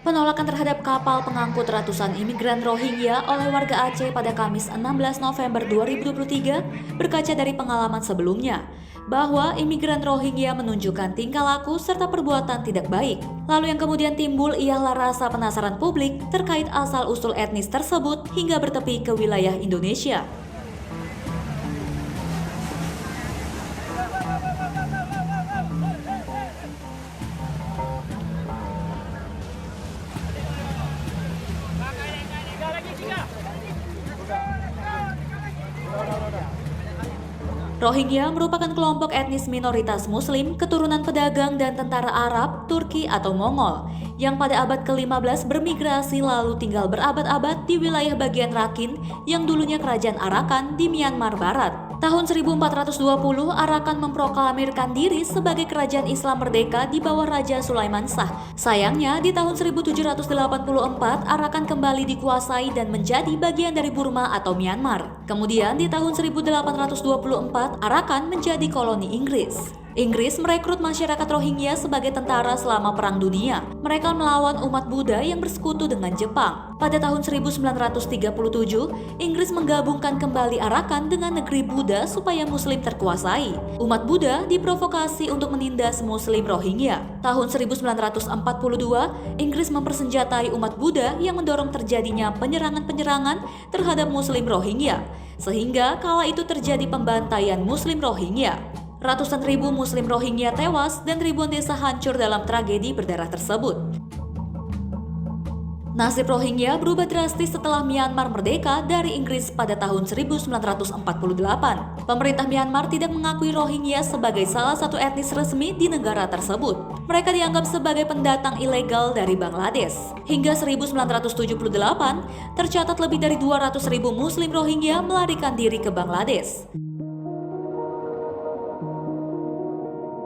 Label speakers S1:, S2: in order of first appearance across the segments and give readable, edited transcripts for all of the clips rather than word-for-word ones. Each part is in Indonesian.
S1: Penolakan terhadap kapal pengangkut ratusan imigran Rohingya oleh warga Aceh pada Kamis 16 November 2023 berkaca dari pengalaman sebelumnya, bahwa imigran Rohingya menunjukkan tingkah laku serta perbuatan tidak baik. Lalu yang kemudian timbul ialah rasa penasaran publik terkait asal-usul etnis tersebut hingga bertepi ke wilayah Indonesia. Rohingya merupakan kelompok etnis minoritas Muslim, keturunan pedagang dan tentara Arab, Turki atau Mongol, yang pada abad ke-15 bermigrasi lalu tinggal berabad-abad di wilayah bagian Rakhine yang dulunya kerajaan Arakan di Myanmar Barat. Tahun 1420, Arakan memproklamirkan diri sebagai kerajaan Islam merdeka di bawah Raja Sulaiman Shah. Sayangnya, di tahun 1784, Arakan kembali dikuasai dan menjadi bagian dari Burma atau Myanmar. Kemudian, di tahun 1824, Arakan menjadi koloni Inggris. Inggris merekrut masyarakat Rohingya sebagai tentara selama Perang Dunia. Mereka melawan umat Buddha yang bersekutu dengan Jepang. Pada tahun 1937, Inggris menggabungkan kembali Arakan dengan negeri Buddha supaya Muslim terkuasai. Umat Buddha diprovokasi untuk menindas Muslim Rohingya. Tahun 1942, Inggris mempersenjatai umat Buddha yang mendorong terjadinya penyerangan-penyerangan terhadap Muslim Rohingya. Sehingga kala itu terjadi pembantaian Muslim Rohingya. Ratusan ribu Muslim Rohingya tewas dan ribuan desa hancur dalam tragedi berdarah tersebut. Nasib Rohingya berubah drastis setelah Myanmar merdeka dari Inggris pada tahun 1948. Pemerintah Myanmar tidak mengakui Rohingya sebagai salah satu etnis resmi di negara tersebut. Mereka dianggap sebagai pendatang ilegal dari Bangladesh. Hingga 1978, tercatat lebih dari 200.000 Muslim Rohingya melarikan diri ke Bangladesh.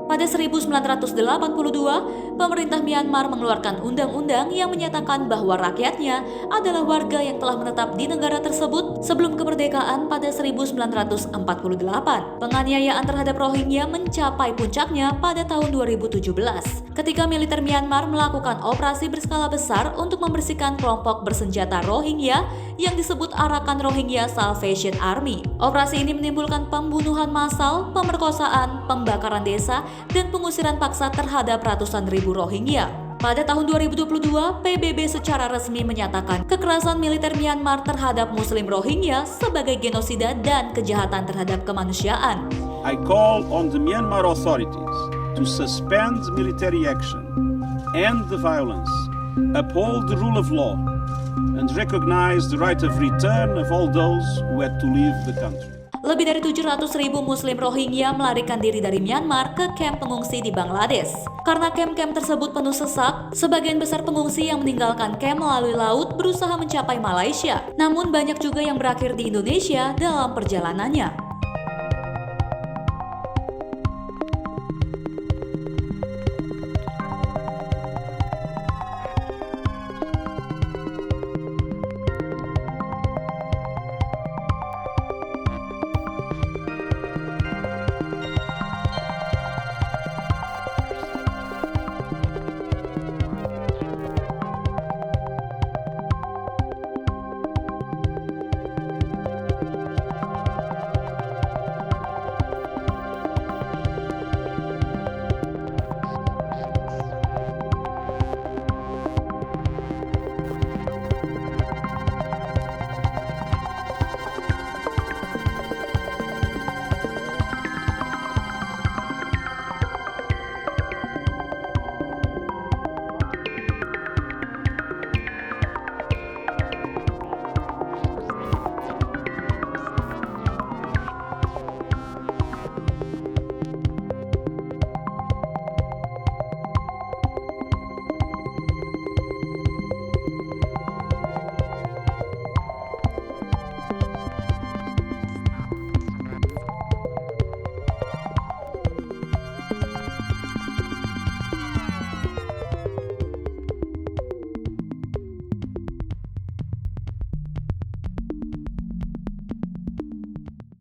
S1: Pada 1982, pemerintah Myanmar mengeluarkan undang-undang yang menyatakan bahwa rakyatnya adalah warga yang telah menetap di negara tersebut sebelum kemerdekaan pada 1948. Penganiayaan terhadap Rohingya mencapai puncaknya pada tahun 2017, ketika militer Myanmar melakukan operasi berskala besar untuk membersihkan kelompok bersenjata Rohingya yang disebut Arakan Rohingya Salvation Army. Operasi ini menimbulkan pembunuhan massal, pemerkosaan, pembakaran desa, dan pengusiran paksa terhadap ratusan ribu Rohingya. Pada tahun 2022, PBB secara resmi menyatakan kekerasan militer Myanmar terhadap Muslim Rohingya sebagai genosida dan kejahatan terhadap kemanusiaan.
S2: I call on the Myanmar authorities to suspend military action, end the violence, uphold the rule of law, and recognize the right of return of all those who had to leave the country.
S1: Lebih dari 700.000 Muslim Rohingya melarikan diri dari Myanmar ke kamp pengungsi di Bangladesh. Karena kamp-kamp tersebut penuh sesak, sebagian besar pengungsi yang meninggalkan kamp melalui laut berusaha mencapai Malaysia. Namun banyak juga yang berakhir di Indonesia dalam perjalanannya.